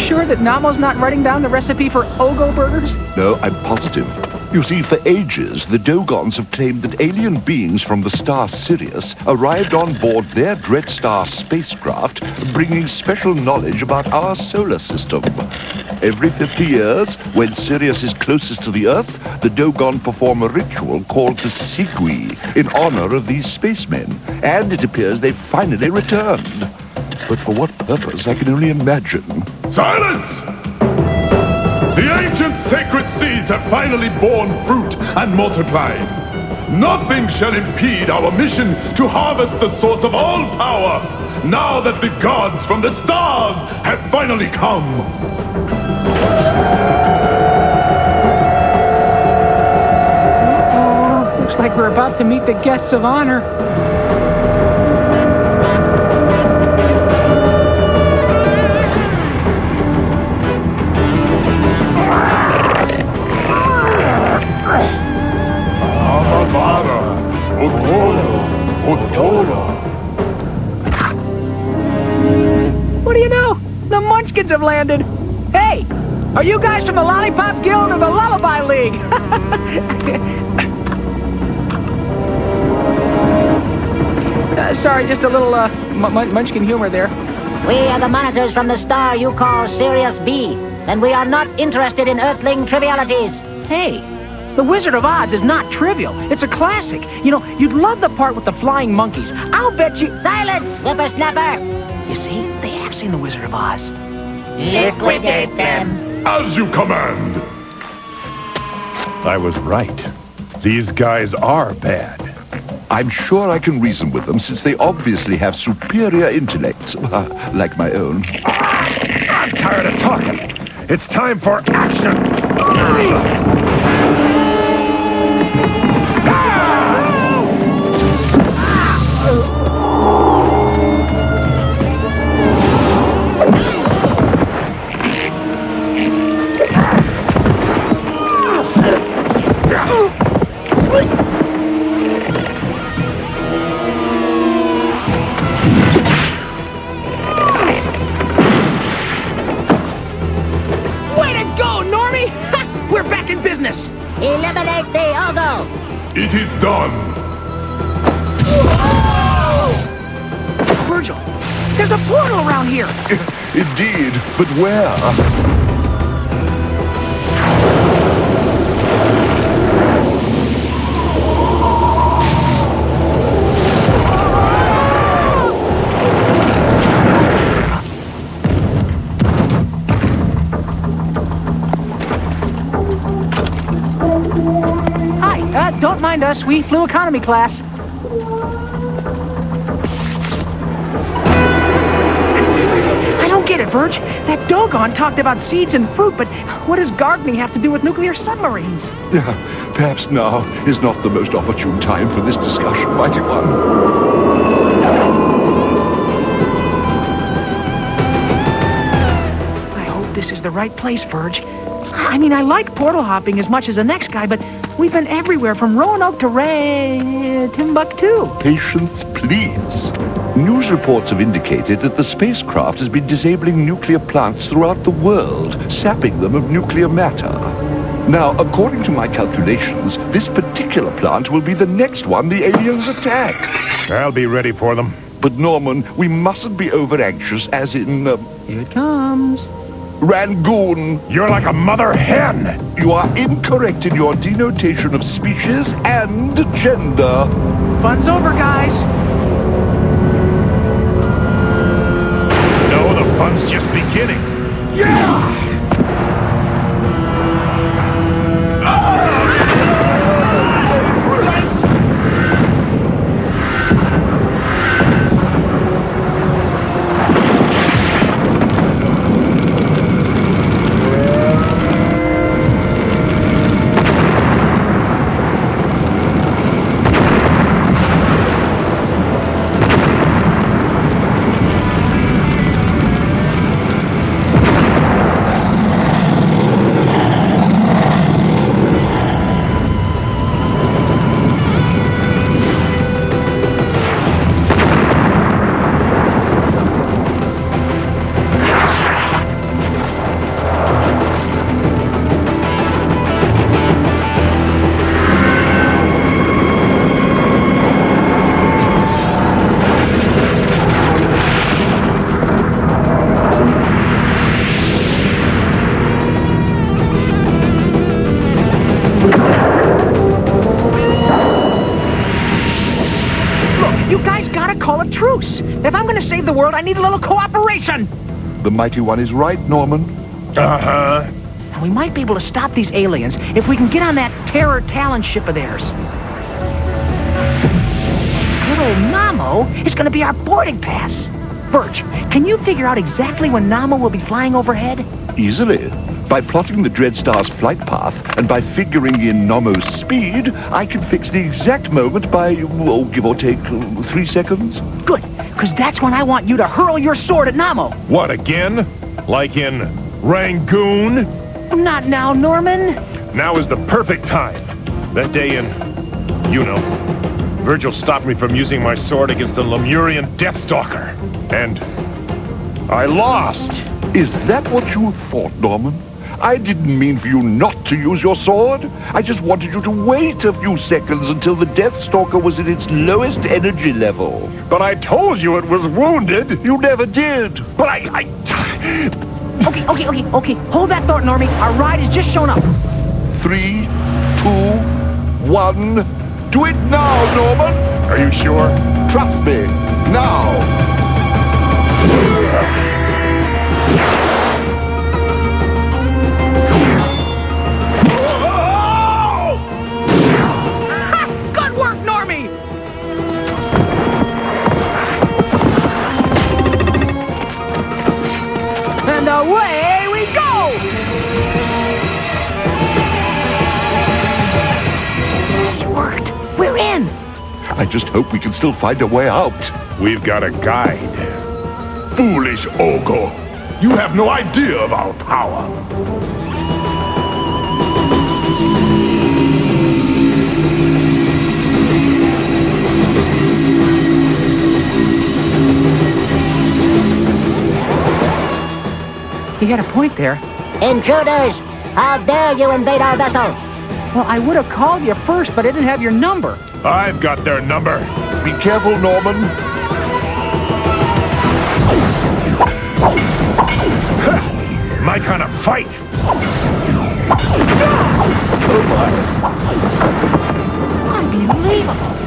sure that Namo's not writing down the recipe for Ogo burgers? No, I'm positive. You see, for ages, the Dogons have claimed that alien beings from the star Sirius arrived on board their Dreadstar spacecraft, bringing special knowledge about our solar system. Every 50 years, when Sirius is closest to the Earth, the Dogon perform a ritual called the Sigui in honor of these spacemen. And it appears they've finally returned. But for what purpose, I can only imagine. Silence! The ancient sacred seeds have finally borne fruit and multiplied. Nothing shall impede our mission to harvest the source of all power, now that the gods from the stars have finally come. Oh, looks like we're about to meet the guests of honor. What do you know? The Munchkins have landed. Hey, are you guys from the Lollipop Guild or the Lullaby League? Sorry, just a little Munchkin humor there. We are the monitors from the star you call Sirius B, and we are not interested in Earthling trivialities. Hey, The Wizard of Oz is not trivial. It's a classic. You know, you'd love the part with the flying monkeys. I'll bet you... Silence, whippersnapper! You see, they have seen The Wizard of Oz. Liquidate them! As you command! I was right. These guys are bad. I'm sure I can reason with them, since they obviously have superior intellects, like my own. I'm tired of talking. It's time for action! We're back in business! Eliminate the Ogo! It is done! Virgil, there's a portal around here! Indeed, but where? Don't mind us, we flew economy class. I don't get it, Verge. That Dogon talked about seeds and fruit, but what does gardening have to do with nuclear submarines? Perhaps now is not the most opportune time for this discussion, mighty one. I hope this is the right place, Verge. I mean, I like portal hopping as much as the next guy, but we've been everywhere from Roanoke to Timbuktu. Patience, please. News reports have indicated that the spacecraft has been disabling nuclear plants throughout the world, sapping them of nuclear matter. Now, according to my calculations, this particular plant will be the next one the aliens attack. I'll be ready for them. But, Norman, we mustn't be over-anxious, as in... Here it comes. Rangoon. You're like a mother hen. You are incorrect in your denotation of species and gender. Fun's over, guys. No, the fun's just beginning. Yeah! If I'm going to save the world, I need a little cooperation. The Mighty One is right, Norman. Uh-huh. And we might be able to stop these aliens if we can get on that Terror Talon ship of theirs. Little Namo is going to be our boarding pass. Verge, can you figure out exactly when Namo will be flying overhead? Easily. By plotting the Dreadstar's flight path and by figuring in Namo's speed, I can fix the exact moment by, oh, give or take 3 seconds. Good, because that's when I want you to hurl your sword at Namo. What, again? Like in Rangoon? Not now, Norman. Now is the perfect time. That day in, you know, Virgil stopped me from using my sword against the Lemurian Deathstalker. And I lost. Is that what you thought, Norman? I didn't mean for you not to use your sword. I just wanted you to wait a few seconds until the Deathstalker was at its lowest energy level. But I told you it was wounded. You never did. But Okay. Hold that thought, Normie. Our ride has just shown up. 3, 2, 1. Do it now, Norman. Are you sure? Trust me. Now. Good work, Normie! And away we go! It worked. We're in. I just hope we can still find a way out. We've got a guide. Foolish ogre. You have no idea of our power. You got a point there. Intruders! How dare you invade our vessel? Well, I would have called you first, but I didn't have your number. I've got their number. Be careful, Norman. My kind of fight. Unbelievable.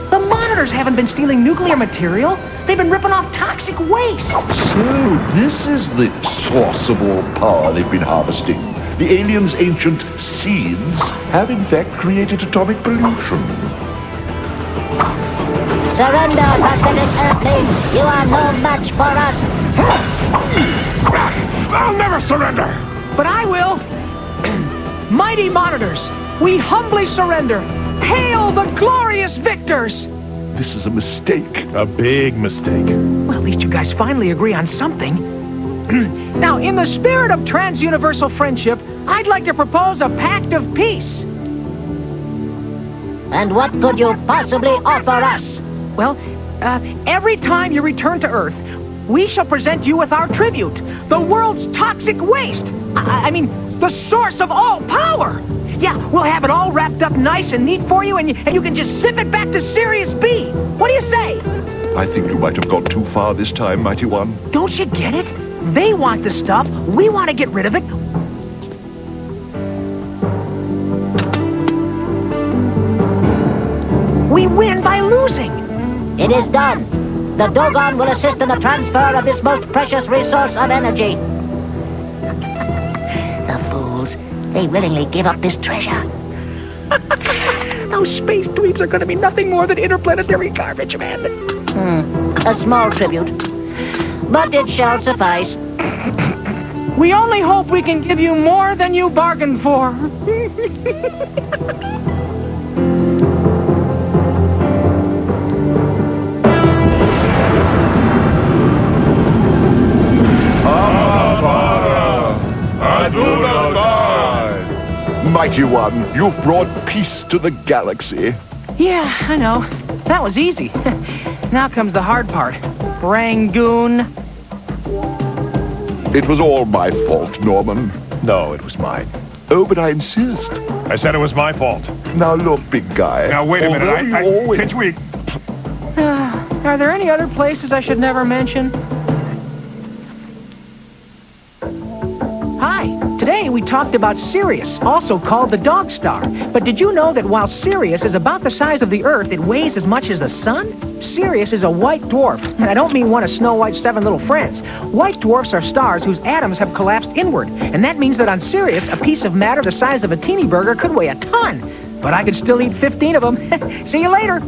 The monitors haven't been stealing nuclear material. They've been ripping off toxic waste. So, this is the source of all power they've been harvesting. The aliens' ancient seeds have in fact created atomic pollution. Surrender, pathetic Earthling! You are no match for us! I'll never surrender! But I will. Mighty monitors, we humbly surrender. Hail the glorious victors! This is a mistake. A big mistake. Well, at least you guys finally agree on something. Now, in the spirit of trans-universal friendship, I'd like to propose a pact of peace. And what could you possibly offer us? Well, every time you return to Earth, we shall present you with our tribute, the world's toxic waste. I mean, the source of all power. Yeah, we'll have it all wrapped up nice and neat for you, and you can just zip it back to Sirius B. What do you say? I think you might have gone too far this time, Mighty One. Don't you get it? They want the stuff. We want to get rid of it. We win by losing. It is done. The Dogon will assist in the transfer of this most precious resource of energy. The fools. They willingly give up this treasure. Those space dweebs are going to be nothing more than interplanetary garbage, man. A small tribute. But it shall suffice. We only hope we can give you more than you bargained for. Mighty One, you've brought peace to the galaxy. Yeah, I know. That was easy. Now comes the hard part. Rangoon. It was all my fault, Norman. No, it was mine. Oh, but I insist. I said it was my fault. Now look, big guy. Now, wait a minute. Can't we... Are there any other places I should never mention? Hi. Today we talked about Sirius, also called the dog star. But did you know that while Sirius is about the size of the Earth, it weighs as much as the sun? Sirius is a white dwarf. And I don't mean one of Snow White's 7 little friends. White dwarfs are stars whose atoms have collapsed inward. And that means that on Sirius, a piece of matter the size of a teeny burger could weigh a ton. But I could still eat 15 of them. See you later.